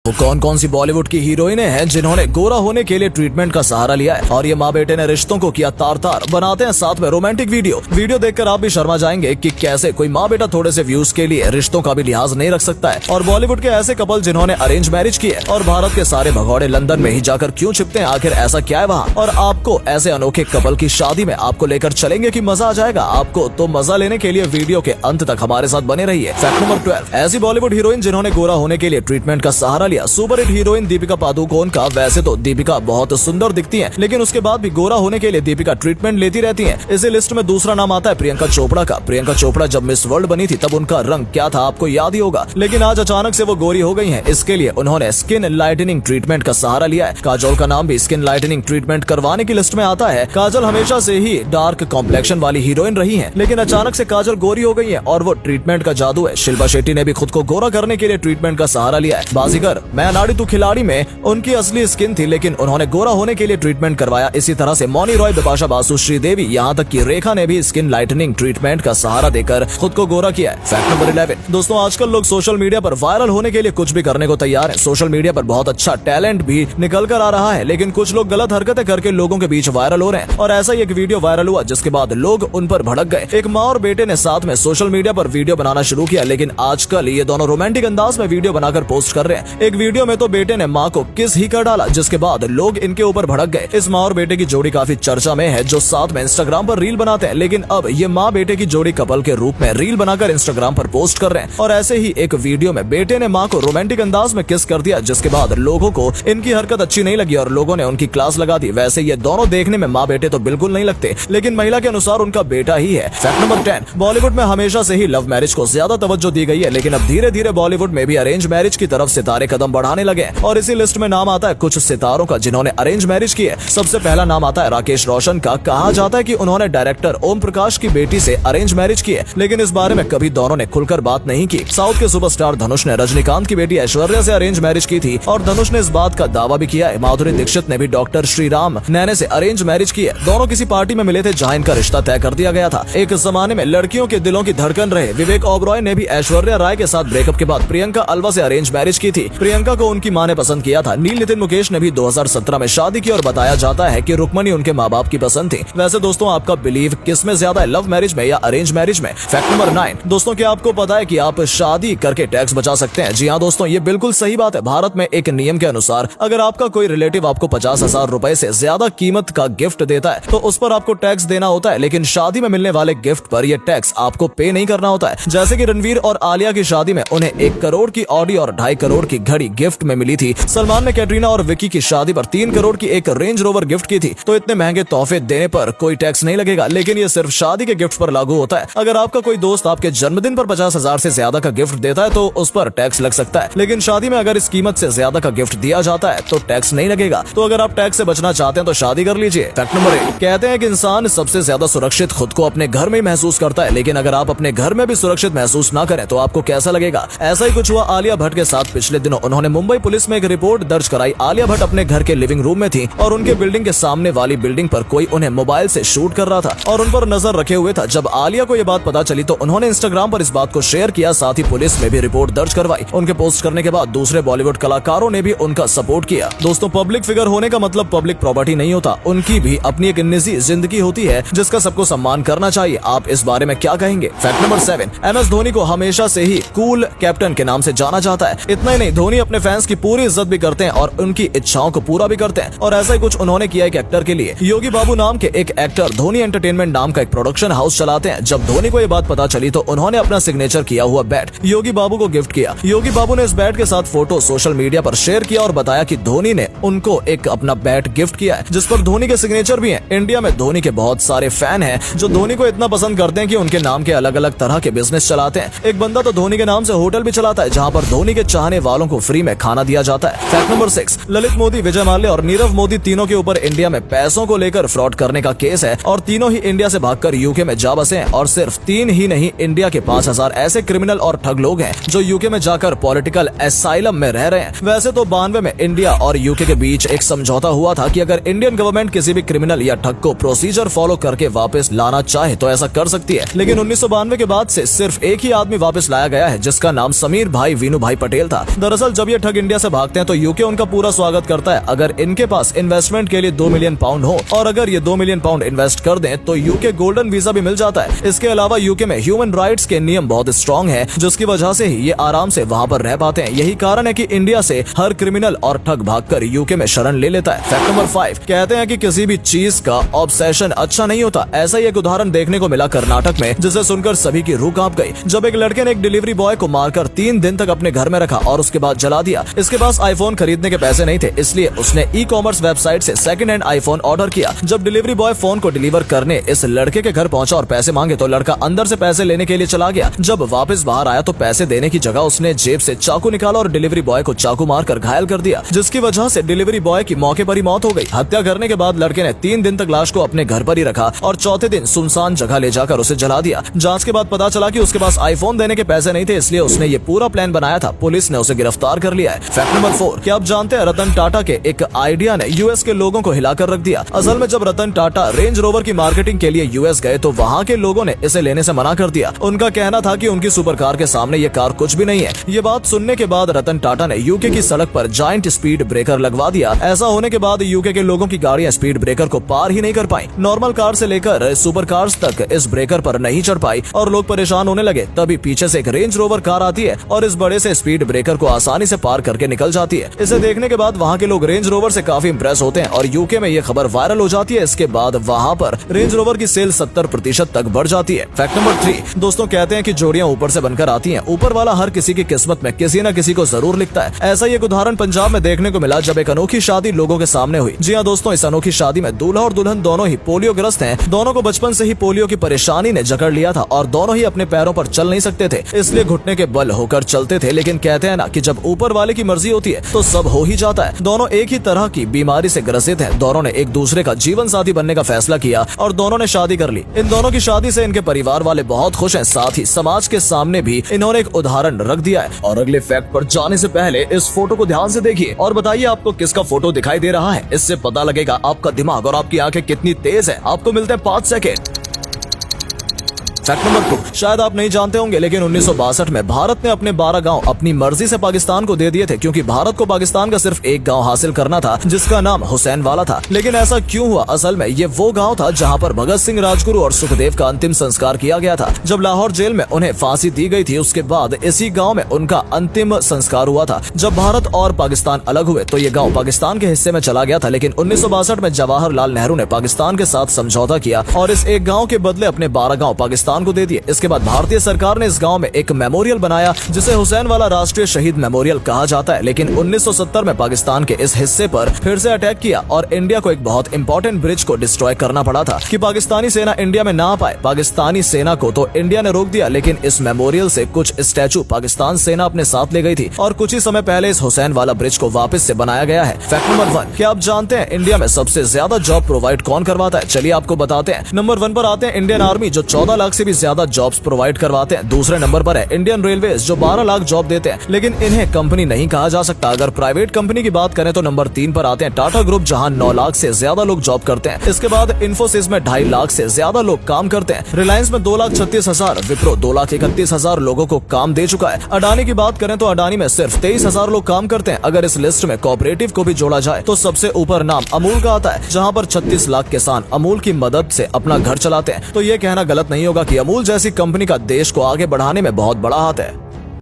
वो कौन कौन सी बॉलीवुड की हीरोइनें हैं जिन्होंने गोरा होने के लिए ट्रीटमेंट का सहारा लिया है और ये माँ बेटे ने रिश्तों को किया तार तार। बनाते हैं साथ में रोमांटिक वीडियो देखकर आप भी शर्मा जाएंगे कि कैसे कोई माँ बेटा थोड़े से व्यूज के लिए रिश्तों का भी लिहाज नहीं रख सकता है। और बॉलीवुड के ऐसे कपल जिन्होंने अरेंज मैरिज की है और भारत के सारे भगौड़े लंदन में ही जाकर क्यों छिपते हैं, आखिर ऐसा क्या है वहाँ। और आपको ऐसे अनोखे कपल की शादी में आपको लेकर चलेंगे कि मजा आ जाएगा आपको। तो मजा लेने के लिए वीडियो के अंत तक हमारे साथ बने रहिए। फैक्ट नंबर 12, ऐसी बॉलीवुड हीरोइन जिन्होंने गोरा होने के लिए ट्रीटमेंट का सहारा लिया। Super hit heroine Deepika Padukone का। वैसे तो दीपिका बहुत सुंदर दिखती हैं, लेकिन उसके बाद भी गोरा होने के लिए दीपिका ट्रीटमेंट लेती रहती हैं। इसी लिस्ट में दूसरा नाम आता है प्रियंका चोपड़ा का। प्रियंका चोपड़ा जब मिस वर्ल्ड बनी थी तब उनका रंग क्या था आपको याद ही होगा, लेकिन आज अचानक से वो गोरी हो गई हैं। इसके लिए उन्होंने स्किन लाइटनिंग ट्रीटमेंट का सहारा लिया है। काजोल का नाम भी स्किन लाइटनिंग ट्रीटमेंट करवाने की लिस्ट में आता है। काजल हमेशा से ही डार्क कॉम्प्लेक्शन वाली हीरोइन रही है, लेकिन अचानक से काजल गोरी हो गई है और वो ट्रीटमेंट का जादू है। शिल्पा शेट्टी ने भी खुद को गोरा करने के लिए ट्रीटमेंट का सहारा लिया है। बाजीगर, मैं अनाड़ी तू खिलाड़ी में उनकी असली स्किन थी, लेकिन उन्होंने गोरा होने के लिए ट्रीटमेंट करवाया। इसी तरह से मौनी रॉय, बिपाशा बासु, श्रीदेवी, यहाँ तक कि रेखा ने भी स्किन लाइटनिंग ट्रीटमेंट का सहारा देकर खुद को गोरा किया है। फैक्ट नंबर 11, दोस्तों आजकल लोग सोशल मीडिया पर वायरल होने के लिए कुछ भी करने को तैयार है। सोशल मीडिया पर बहुत अच्छा टैलेंट भी निकल कर आ रहा है, लेकिन कुछ लोग गलत हरकतें करके लोगों के बीच वायरल हो रहे हैं। और ऐसा ही एक वीडियो वायरल हुआ जिसके बाद लोग उन पर भड़क गए। एक माँ और बेटे ने साथ में सोशल मीडिया पर वीडियो बनाना शुरू किया, लेकिन आजकल ये दोनों रोमांटिक अंदाज में वीडियो बनाकर पोस्ट कर रहे हैं। एक वीडियो में तो बेटे ने माँ को किस ही कर डाला, जिसके बाद लोग इनके ऊपर भड़क गए। इस माँ और बेटे की जोड़ी काफी चर्चा में है, जो साथ में इंस्टाग्राम पर रील बनाते हैं, लेकिन अब ये माँ बेटे की जोड़ी कपल के रूप में रील बनाकर इंस्टाग्राम पर पोस्ट कर रहे हैं। और ऐसे ही एक वीडियो में बेटे ने माँ को रोमांटिक अंदाज में किस कर दिया, जिसके बाद लोगों को इनकी हरकत अच्छी नहीं लगी और लोगों ने उनकी क्लास लगा दी। वैसे ये दोनों देखने में माँ बेटे तो बिल्कुल नहीं लगते, लेकिन महिला के अनुसार उनका बेटा ही है। फैक्ट नंबर 10, बॉलीवुड में हमेशा से ही लव मैरिज को ज्यादा तवज्जो दी गई है, लेकिन अब धीरे धीरे बॉलीवुड में भी अरेंज मैरिज की तरफ सितारे कदम बढ़ाने लगे। और इसी लिस्ट में नाम आता है कुछ सितारों का जिन्होंने अरेंज मैरिज की है। सबसे पहला नाम आता है राकेश रोशन का। कहा जाता है कि उन्होंने डायरेक्टर ओम प्रकाश की बेटी से अरेंज मैरिज की है, लेकिन इस बारे में कभी दोनों ने खुलकर बात नहीं की। साउथ के सुपरस्टार धनुष ने रजनीकांत की बेटी ऐश्वर्या से अरेंज मैरिज की थी और धनुष ने इस बात का दावा भी किया है। माधुरी दीक्षित ने भी डॉक्टर श्रीराम नैने से अरेंज मैरिज की है। दोनों किसी पार्टी में मिले थे जहां इनका रिश्ता तय कर दिया गया था। एक जमाने में लड़कियों के दिलों की धड़कन रहे विवेक ओबरॉय ने भी ऐश्वर्या राय के साथ ब्रेकअप के बाद प्रियंका अलवा से अरेंज मैरिज की थी। प्रियंका को उनकी मां ने पसंद किया था। नील नितिन मुकेश ने भी 2017 में शादी की और बताया जाता है कि रुक्मणी उनके माँ बाप की पसंद थी। वैसे दोस्तों आपका बिलीव किस में ज्यादा है, लव मैरिज में या अरेंज मैरिज में? फैक्ट नंबर 9, दोस्तों क्या आपको पता है कि आप शादी करके टैक्स बचा सकते हैं? जी हाँ दोस्तों, ये बिल्कुल सही बात है। भारत में एक नियम के अनुसार अगर आपका कोई रिलेटिव आपको 50,000 रुपए से ज्यादा कीमत का गिफ्ट देता है तो उस पर आपको टैक्स देना होता है, लेकिन शादी में मिलने वाले गिफ्ट पर यह टैक्स आपको पे नहीं करना होता है। जैसे कि रणवीर और आलिया की शादी में उन्हें 1 करोड़ की ऑडी और 2.5 करोड़ की घड़ी गिफ्ट में मिली थी। सलमान ने कैटरीना और विकी की शादी पर 3 करोड़ की एक रेंज रोवर गिफ्ट की थी। तो इतने महंगे तोहफे देने पर कोई टैक्स नहीं लगेगा, लेकिन ये सिर्फ शादी के गिफ्ट पर लागू होता है। अगर आपका कोई दोस्त आपके जन्मदिन पर 50,000 से ज्यादा का गिफ्ट देता है तो उस पर टैक्स लग सकता है, लेकिन शादी में अगर इस कीमत से ज्यादा का गिफ्ट दिया जाता है तो टैक्स नहीं लगेगा। तो अगर आप टैक्स से बचना चाहते हैं तो शादी कर लीजिए। फैक्ट नंबर 8, कहते हैं कि इंसान सबसे ज्यादा सुरक्षित खुद को अपने घर में ही महसूस करता है, लेकिन अगर आप अपने घर में भी सुरक्षित महसूस ना करें तो आपको कैसा लगेगा? ऐसा ही कुछ हुआ आलिया भट्ट के साथ। पिछले दिनों उन्होंने मुंबई पुलिस में एक रिपोर्ट दर्ज कराई। आलिया भट्ट अपने घर के लिविंग रूम में थी और उनके बिल्डिंग के सामने वाली बिल्डिंग पर कोई उन्हें मोबाइल से शूट कर रहा था और उन पर नजर रखे हुए था। जब आलिया को ये बात पता चली तो उन्होंने इंस्टाग्राम पर इस बात को शेयर किया, साथ ही पुलिस में भी रिपोर्ट दर्ज करवाई। उनके पोस्ट करने के बाद दूसरे बॉलीवुड कलाकारों ने भी उनका सपोर्ट किया। दोस्तों पब्लिक फिगर होने का मतलब पब्लिक प्रॉपर्टी नहीं होता, उनकी भी अपनी एक निजी जिंदगी होती है जिसका सबको सम्मान करना चाहिए। आप इस बारे में क्या कहेंगे? फैक्ट नंबर 7, MS धोनी को हमेशा से ही कूल कैप्टन के नाम से जाना जाता है। इतना ही नहीं, धोनी अपने फैंस की पूरी इज्जत भी करते हैं और उनकी इच्छाओं को पूरा भी करते हैं। और ऐसा ही कुछ उन्होंने किया एक एक्टर के लिए। योगी बाबू नाम के एक एक्टर धोनी एंटरटेनमेंट नाम का एक प्रोडक्शन हाउस चलाते हैं। जब धोनी को ये बात पता चली तो उन्होंने अपना सिग्नेचर किया हुआ बैट योगी बाबू को गिफ्ट किया। योगी बाबू ने इस बैट के साथ फोटो सोशल मीडिया पर शेयर किया और बताया कि धोनी ने उनको एक अपना बैट गिफ्ट किया है जिस पर धोनी के सिग्नेचर भी हैं। इंडिया में धोनी के बहुत सारे फैन हैं जो धोनी को इतना पसंद करते हैं कि उनके नाम के अलग अलग तरह के बिजनेस चलाते हैं। एक बंदा तो धोनी के नाम से होटल भी चलाता है जहां पर धोनी के चाहने वालों को फ्री में खाना दिया जाता है। फैक्ट नंबर 6, ललित मोदी, विजय माल्या और नीरव मोदी तीनों के ऊपर इंडिया में पैसों को लेकर फ्रॉड करने का केस है और तीनों ही इंडिया से भागकर यूके में जा बसे हैं। और सिर्फ 3 ही नहीं, इंडिया के 5,000 ऐसे क्रिमिनल और ठग लोग हैं जो यूके में जाकर पॉलिटिकल एसाइलम में रह रहे हैं। वैसे तो 92 में इंडिया और यूके के बीच एक समझौता हुआ था कि अगर इंडियन गवर्नमेंट किसी भी क्रिमिनल या ठग को प्रोसीजर फॉलो करके वापस लाना चाहे तो ऐसा कर सकती है, लेकिन 1992 के बाद से सिर्फ एक ही आदमी वापस लाया गया है जिसका नाम समीर भाई वीनू भाई पटेल था। दरअसल जब ये ठग इंडिया से भागते हैं तो यूके उनका पूरा स्वागत करता है अगर इनके पास इन्वेस्टमेंट के लिए 2 मिलियन पाउंड हो, और अगर ये 2 मिलियन पाउंड इन्वेस्ट कर दें तो यूके गोल्डन वीजा भी मिल जाता है। इसके अलावा यूके में ह्यूमन राइट्स के नियम बहुत स्ट्रॉन्ग है, जिसकी वजह से ही ये आराम से वहाँ पर रह पाते हैं। यही कारण है कि इंडिया से हर क्रिमिनल और ठग भागकर यूके में शरण ले लेता है। फैक्ट नंबर 5, कहते हैं कि किसी भी चीज का ऑब्सेशन अच्छा नहीं होता। ऐसा ही एक उदाहरण देखने को मिला कर्नाटक में, जिसे सुनकर सभी की रूह कांप गई। जब एक लड़के ने एक डिलीवरी बॉय को मारकर 3 दिन तक अपने घर में रखा और उसके बाद जला दिया। इसके पास आईफोन खरीदने के पैसे नहीं थे, इसलिए उसने ई कॉमर्स वेबसाइट से सेकंड हैंड आईफोन ऑर्डर किया। जब डिलीवरी बॉय फोन को डिलीवर करने इस लड़के के घर पहुंचा और पैसे मांगे तो लड़का अंदर से पैसे लेने के लिए चला गया। जब वापस बाहर आया तो पैसे देने की जगह उसने जेब से चाकू निकाला और डिलीवरी बॉय को चाकू मारकर घायल कर दिया, जिसकी वजह से डिलीवरी बॉय की मौके पर ही मौत हो गई। हत्या करने के बाद लड़के ने 3 दिन तक लाश को अपने घर पर ही रखा और चौथे दिन सुनसान जगह ले जाकर उसे जला दिया। जांच के बाद पता चला कि उसके पास आईफोन देने के पैसे नहीं थे, इसलिए उसने ये पूरा प्लान बनाया था। पुलिस ने उसे गिरफ्तार कर लिया है। फैक्ट नंबर 4, क्या आप जानते हैं रतन टाटा के एक आइडिया ने यूएस के लोगों को हिलाकर रख दिया। असल में जब रतन टाटा रेंज रोवर की मार्केटिंग के लिए यूएस गए तो वहाँ के लोगों ने इसे लेने से मना कर दिया। उनका कहना था कि उनकी सुपर कार के सामने ये कार कुछ भी नहीं है। ये बात सुनने के बाद रतन टाटा ने यूके की सड़क पर जायंट स्पीड ब्रेकर लगवा दिया। ऐसा होने के बाद यूके के लोगों की गाड़ियां स्पीड ब्रेकर को पार ही नहीं कर पाई। नॉर्मल कार से लेकर सुपर कार्स तक इस ब्रेकर पर नहीं चढ़ पाई और लोग परेशान होने लगे। तभी पीछे से एक रेंज रोवर कार आती है और इस बड़े से स्पीड ब्रेकर को आसानी से पार करके निकल जाती है। इसे देखने के बाद वहाँ के लोग रेंज रोवर से काफी इंप्रेस होते हैं और यूके में ये खबर वायरल हो जाती है। इसके बाद वहाँ पर रेंज रोवर की सेल 70% तक बढ़ जाती है। फैक्ट नंबर 3, दोस्तों कहते हैं कि जोड़ियां ऊपर से बनकर आती हैं। ऊपर वाला हर किसी की किस्मत में किसी न किसी को जरूर लिखता है। ऐसा ही एक उदाहरण पंजाब में देखने को मिला जब एक अनोखी शादी लोगों के सामने हुई। जी हाँ दोस्तों, इस अनोखी शादी में दूल्हा और दुल्हन दोनों ही पोलियो ग्रस्त हैं। दोनों को बचपन से ही पोलियो की परेशानी ने जकड़ लिया था और दोनों ही अपने पैरों पर चल नहीं सकते थे, इसलिए घुटने के बल होकर चलते थे। लेकिन कहते हैं ना कि जब ऊपर वाले की मर्जी होती है तो सब हो ही जाता है। दोनों एक ही तरह की बीमारी से ग्रसित हैं। दोनों ने एक दूसरे का जीवन साथी बनने का फैसला किया और दोनों ने शादी कर ली। इन दोनों की शादी से इनके परिवार वाले बहुत खुश हैं, साथ ही समाज के सामने भी इन्होंने एक उदाहरण रख दिया है। और अगले फैक्ट पर जाने से पहले इस फोटो को ध्यान से देखिए और बताइए आपको किसका फोटो दिखाई दे रहा है। इससे पता लगेगा आपका दिमाग और आपकी आंखें कितनी तेज है। आपको मिलते हैं 5 सेकेंड। फैक्ट नंबर 2, शायद आप नहीं जानते होंगे लेकिन 1962 में भारत ने अपने 12 गांव अपनी मर्जी से पाकिस्तान को दे दिए थे, क्योंकि भारत को पाकिस्तान का सिर्फ एक गांव हासिल करना था जिसका नाम हुसैन वाला था। लेकिन ऐसा क्यों हुआ? असल में ये वो गांव था जहां पर भगत सिंह, राजगुरु और सुखदेव का अंतिम संस्कार किया गया था। जब लाहौर जेल में उन्हें फांसी दी गई थी उसके बाद इसी गाँव में उनका अंतिम संस्कार हुआ था। जब भारत और पाकिस्तान अलग हुए तो ये गाँव पाकिस्तान के हिस्से में चला गया था, लेकिन 1962 में जवाहरलाल नेहरू ने पाकिस्तान के साथ समझौता किया और इस एक गाँव के बदले अपने 12 गाँव पाकिस्तान को दे दिए। इसके बाद भारतीय सरकार ने इस गांव में एक मेमोरियल बनाया जिसे हुसैन वाला राष्ट्रीय शहीद मेमोरियल कहा जाता है। लेकिन 1970 में पाकिस्तान के इस हिस्से पर फिर से अटैक किया और इंडिया को एक बहुत इंपॉर्टेंट ब्रिज को डिस्ट्रॉय करना पड़ा था कि पाकिस्तानी सेना इंडिया में ना आ पाए। पाकिस्तानी सेना को तो इंडिया ने रोक दिया, लेकिन इस मेमोरियल से कुछ स्टैचू पाकिस्तान सेना अपने साथ ले गई थी और कुछ ही समय पहले इस हुसैन वाला ब्रिज को वापस से बनाया गया है। फैक्ट नंबर 1, क्या आप जानते हैं इंडिया में सबसे ज्यादा जॉब प्रोवाइड कौन करवाता है? चलिए आपको बताते हैं। नंबर 1 पर आते हैं इंडियन आर्मी, जो 14 लाख से भी ज्यादा जॉब्स प्रोवाइड करवाते हैं। दूसरे नंबर पर है इंडियन रेलवेज, जो 12 लाख जॉब देते हैं, लेकिन इन्हें कंपनी नहीं कहा जा सकता। अगर प्राइवेट कंपनी की बात करें तो नंबर 3 पर आते हैं टाटा ग्रुप, जहां 9 लाख से ज्यादा लोग जॉब करते हैं। इसके बाद इन्फोसिस में 2.5 लाख से ज्यादा लोग काम करते हैं। रिलायंस में 2,36,000, विप्रो 2,31,000 लोगों को काम दे चुका है। अडानी की बात करें तो अडानी में सिर्फ 23,000 लोग काम करते हैं। अगर इस लिस्ट में कोऑपरेटिव को भी जोड़ा जाए तो सबसे ऊपर नाम अमूल का आता है, जहां पर 36 लाख किसान अमूल की मदद से अपना घर चलाते हैं। तो ये कहना गलत नहीं होगा कि अमूल जैसी कंपनी का देश को आगे बढ़ाने में बहुत बड़ा हाथ है।